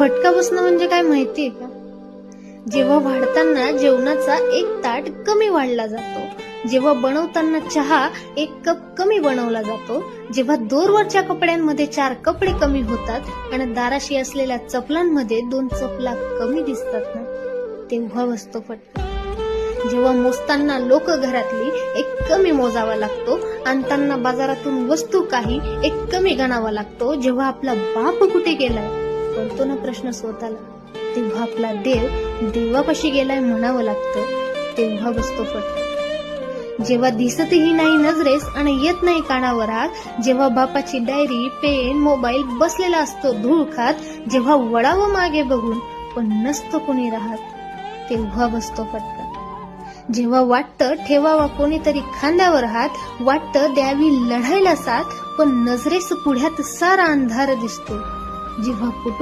फटका बसणं म्हणजे काय माहितीये का? जेव्हा वाढताना जेवणाचा एक ताट कमी वाढला जातो, जेव्हा बनवताना चहा एक कप कमी बनवला जातो, जेव्हा दोरवरच्या कपड्यांमध्ये 4 कपडे कमी होतात आणि दाराशी असलेल्या चपलांमध्ये 2 चपला कमी दिसतात ना, तेव्हा बसतो फटका. जेव्हा मोजताना लोक घरातली एक कमी मोजावा लागतो, आणताना बाजारातून वस्तू काही एक कमी गणावा लागतो, जेव्हा आपला बाप कुठे गेलाय पडतो ना प्रश्न स्वतःला, तेव्हा आपला देव देवापाशी गेलाय म्हणावं लागतं, तेव्हा बसतो फटका. जेव्हा दिसतही नाही नजरेस आणि येत नाही कानावर आग, जेव्हा बापाची डायरी, पेन, मोबाईल बसलेला असतो धूळ खात, जेव्हा वळावं मागे बघून पण नसतो कोणी राहत, तेव्हा बसतो फटका. जेव्हा वाटतं ठेवावा कोणीतरी खांद्यावर हात, वाटतं द्यावी लढायला साथ, पण नजरेस पुढ्यात सारा अंधार दिसतो, जेव्हा कुटुंब